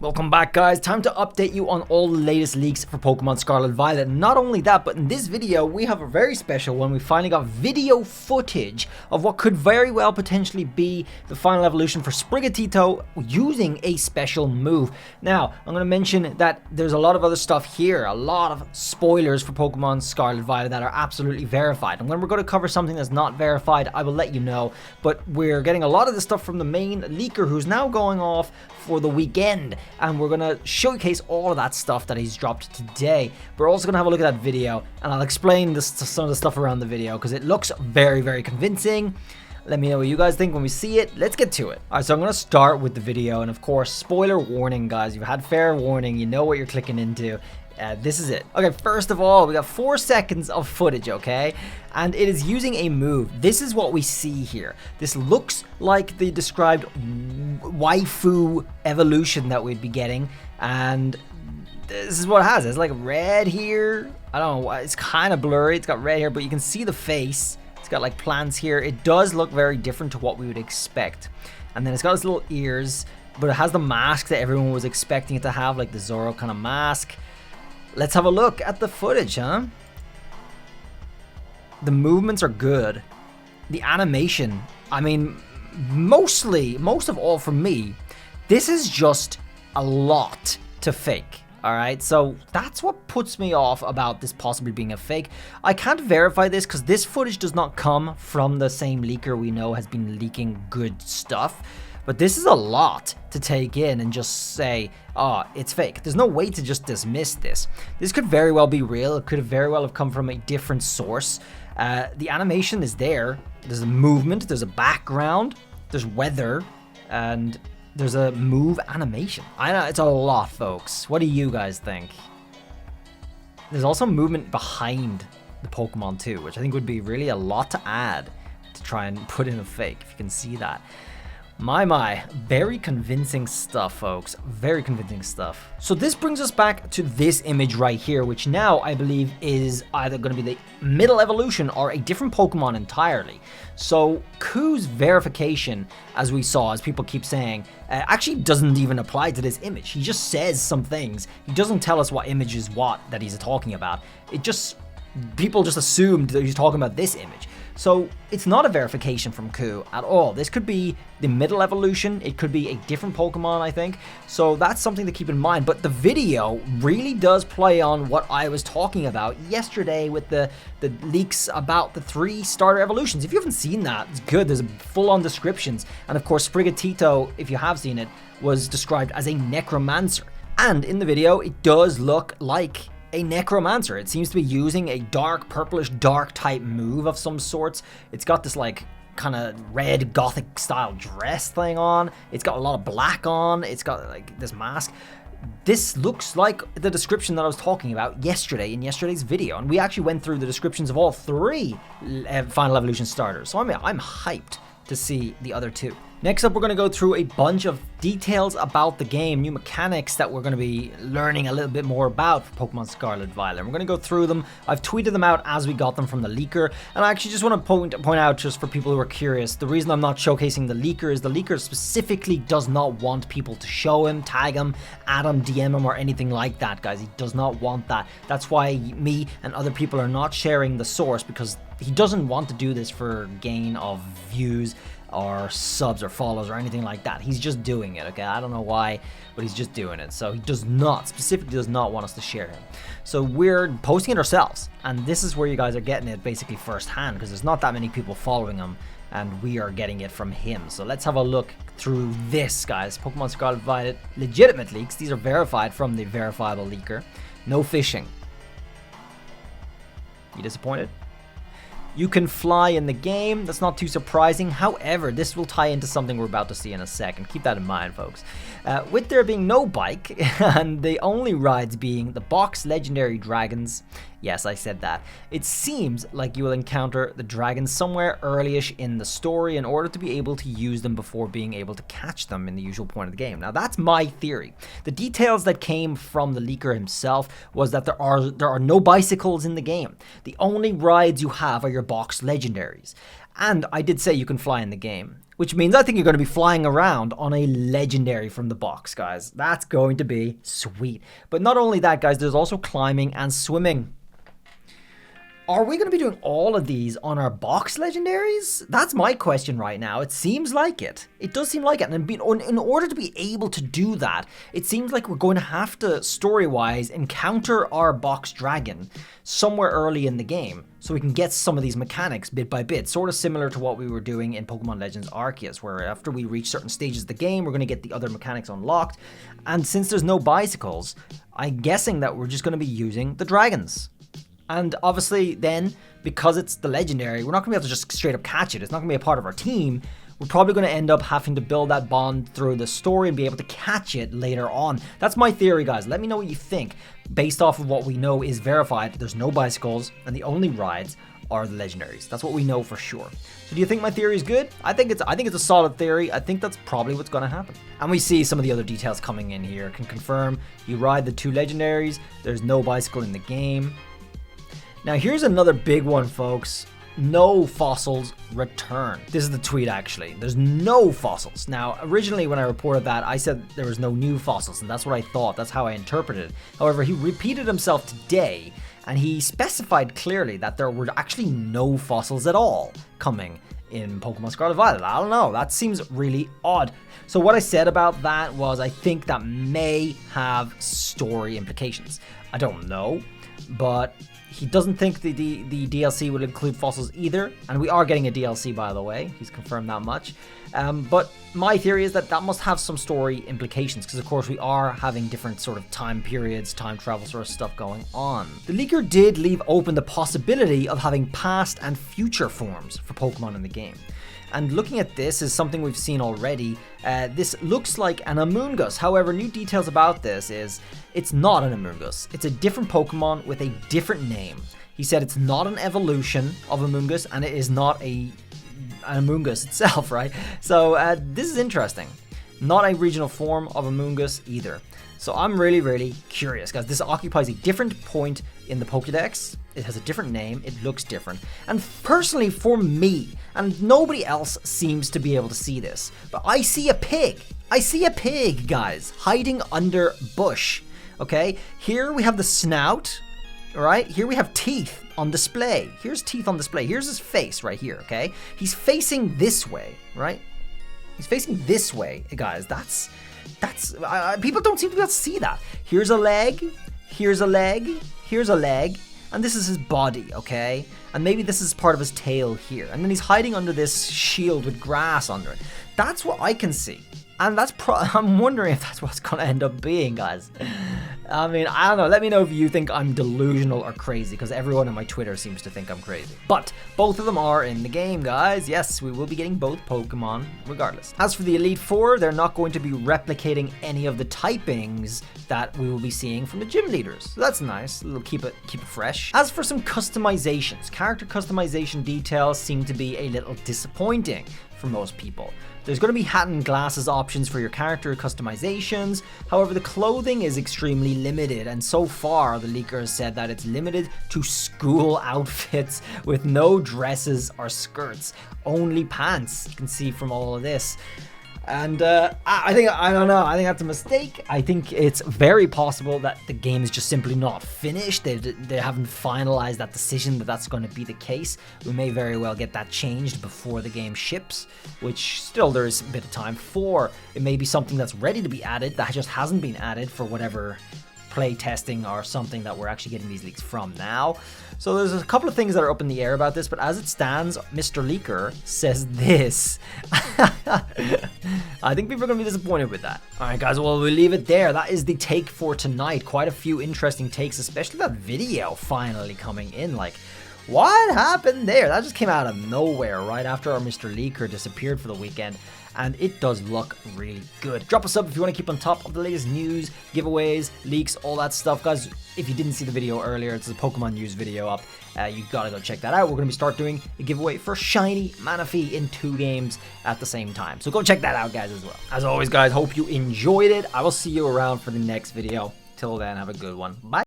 Welcome back, guys. Time to update you on all the latest leaks for Pokemon Scarlet and Violet. Not only that, but in this video we have a very special one. We finally got video footage of what could very well potentially be the final evolution for Sprigatito using a special move. Now, I'm going to mention that there's a lot of other stuff here, a lot of spoilers for Pokemon Scarlet and Violet that are absolutely verified. And when we're going to cover something that's not verified, I will let you know. But we're getting a lot of this stuff from the main leaker who's now going off for the weekend. And we're going to showcase all of that stuff that he's dropped today. We're also going to have a look at that video, and I'll explain some of the stuff around the video because it looks very, very convincing. Let me know what you guys think when we see it. Let's get to it. All right, so I'm going to start with the video, and of course, spoiler warning, guys. You've had fair warning. You know what you're clicking into. This is it. Okay, first of all, we got 4 seconds of footage, okay? And it is using a move. This is what we see here. This looks like the described waifu evolution that we'd be getting. And this is what it has. It's like red here. I don't know. It's kind of blurry. It's got red here, but you can see the face. It's got like plants here. It does look very different to what we would expect. And then it's got its little ears, but it has the mask that everyone was expecting it to have, like the Zoro kind of mask. Let's have a look at the footage, huh? The movements are good. The animation, I mean, most of all for me, this is just a lot to fake. All right, so that's what puts me off about this possibly being a fake. I can't verify this because this footage does not come from the same leaker we know has been leaking good stuff. But this is a lot to take in and just say, oh, it's fake. There's no way to just dismiss this. This could very well be real. It could very well have come from a different source. The animation is there. There's a movement. There's a background. There's weather. And there's a move animation. I know, it's a lot, folks. What do you guys think? There's also movement behind the Pokemon too, which I think would be really a lot to add to try and put in a fake, if you can see that. My, very convincing stuff, folks. Very convincing stuff. So this brings us back to this image right here, which now I believe is either going to be the middle evolution or a different Pokemon entirely. So Ku's verification, as we saw, as people keep saying, actually doesn't even apply to this image. He just says some things. He doesn't tell us what image is what that he's talking about. People just assumed that he's talking about this image. So it's not a verification from Ku at all. This could be the middle evolution. It could be a different Pokemon, I think. So that's something to keep in mind. But the video really does play on what I was talking about yesterday with the leaks about the 3 starter evolutions. If you haven't seen that, it's good. There's full-on descriptions. And of course, Sprigatito, if you have seen it, was described as a necromancer. And in the video, it does look like a necromancer. It seems to be using a dark, purplish, dark type move of some sorts. It's got this like kind of red gothic style dress thing on. It's got a lot of black on. It's got like this mask. This looks like the description that I was talking about yesterday in yesterday's video, and we actually went through the descriptions of all 3 final evolution starters. So I'm hyped to see the other 2. Next up, we're going to go through a bunch of details about the game, new mechanics that we're going to be learning a little bit more about for Pokemon Scarlet Violet. We're going to go through them. I've tweeted them out as we got them from the leaker, and I actually just want to point out, just for people who are curious, the reason I'm not showcasing the leaker is the leaker specifically does not want people to show him, tag him, add him, DM him, or anything like that, guys. He does not want that. That's why me and other people are not sharing the source, because he doesn't want to do this for gain of views or subs or follows or anything like that. He's just doing it, okay? I don't know why, but he's just doing it. So he specifically does not want us to share him. So we're posting it ourselves, and this is where you guys are getting it basically firsthand, because there's not that many people following him, and we are getting it from him. So let's have a look through this, guys. Pokemon Scarlet Violet legitimate leaks. These are verified from the verifiable leaker. No phishing. You disappointed? You can fly in the game. That's not too surprising. However, this will tie into something we're about to see in a second. Keep that in mind, folks. With there being no bike, and the only rides being the box legendary dragons, yes, I said that, it seems like you will encounter the dragons somewhere early-ish in the story in order to be able to use them before being able to catch them in the usual point of the game. Now, that's my theory. The details that came from the leaker himself was that there are no bicycles in the game. The only rides you have are your box legendaries. And I did say you can fly in the game. which means I think you're going to be flying around on a legendary from the box, guys. That's going to be sweet. But not only that, guys, there's also climbing and swimming. Are we going to be doing all of these on our box legendaries? That's my question right now. It seems like it. It does seem like it. And in order to be able to do that, it seems like we're going to have to, story-wise, encounter our box dragon somewhere early in the game so we can get some of these mechanics bit by bit, sort of similar to what we were doing in Pokemon Legends Arceus, where after we reach certain stages of the game, we're going to get the other mechanics unlocked. And since there's no bicycles, I'm guessing that we're just going to be using the dragons. And obviously then, because it's the legendary, we're not going to be able to just straight up catch it. It's not going to be a part of our team. We're probably going to end up having to build that bond through the story and be able to catch it later on. That's my theory, guys. Let me know what you think. Based off of what we know is verified, there's no bicycles and the only rides are the legendaries. That's what we know for sure. So do you think my theory is good? I think it's a solid theory. I think that's probably what's going to happen. And we see some of the other details coming in here. Can confirm you ride the 2 legendaries. There's no bicycle in the game. Now here's another big one, folks. No fossils return. This is the tweet, actually. There's no fossils. Now, originally when I reported that, I said there was no new fossils, and that's what I thought. That's how I interpreted it. However, he repeated himself today, and he specified clearly that there were actually no fossils at all coming in Pokemon Scarlet Violet. I don't know. That seems really odd. So what I said about that was I think that may have story implications. I don't know, but he doesn't think the DLC will include fossils either, and we are getting a DLC, by the way. He's confirmed that much. But my theory is that that must have some story implications, because of course we are having different sort of time periods, time travel sort of stuff going on. The leaker did leave open the possibility of having past and future forms for Pokemon in the game. And looking at this is something we've seen already. This looks like an Amoonguss. However, new details about this is it's not an Amoonguss. It's a different Pokemon with a different name. He said it's not an evolution of Amoonguss, and it is not an Amoonguss itself, right? So this is interesting. Not a regional form of Amoonguss either. So I'm really, really curious, guys. This occupies a different point in the Pokédex. It has a different name. It looks different. And personally, for me, and nobody else seems to be able to see this, but I see a pig. I see a pig, guys, hiding under bush. Okay? Here we have the snout. All right? Here we have teeth on display. Here's teeth on display. Here's his face right here, okay? He's facing this way, right? He's facing this way, guys. That's people don't seem to be able to see that. Here's a leg, here's a leg, here's a leg, and this is his body, okay? And maybe this is part of his tail here. And then he's hiding under this shield with grass under it. That's what I can see. And that's I'm wondering if that's what's gonna end up being, guys. I mean, I don't know. Let me know if you think I'm delusional or crazy, because everyone on my Twitter seems to think I'm crazy. But both of them are in the game, guys. Yes, we will be getting both Pokemon regardless. As for the Elite Four, they're not going to be replicating any of the typings that we will be seeing from the gym leaders. So that's nice. We'll keep it fresh. As for some customizations, character customization details seem to be a little disappointing for most people. There's going to be hat and glasses options for your character customizations. However, the clothing is extremely limited, and so far the leaker has said that it's limited to school outfits with no dresses or skirts, only pants. You can see from all of this. And I don't know, I think that's a mistake. I think it's very possible that the game is just simply not finished. They haven't finalized that decision that that's going to be the case. We may very well get that changed before the game ships, which still there is a bit of time for. It may be something that's ready to be added that just hasn't been added for whatever play testing or something that we're actually getting these leaks from now. So there's a couple of things that are up in the air about this, but as it stands, Mr. Leaker says this. I think people are going to be disappointed with that. All right, guys, well, we'll leave it there. That is the take for tonight. Quite a few interesting takes, especially that video finally coming in. Like, what happened there? That just came out of nowhere right after our Mr. Leaker disappeared for the weekend. And it does look really good. Drop a sub if you want to keep on top of the latest news, giveaways, leaks, all that stuff. Guys, if you didn't see the video earlier, it's a Pokemon news video up. You gotta go check that out. We're going to start doing a giveaway for Shiny Manaphy in 2 games at the same time. So go check that out, guys, as well. As always, guys, hope you enjoyed it. I will see you around for the next video. Till then, have a good one. Bye.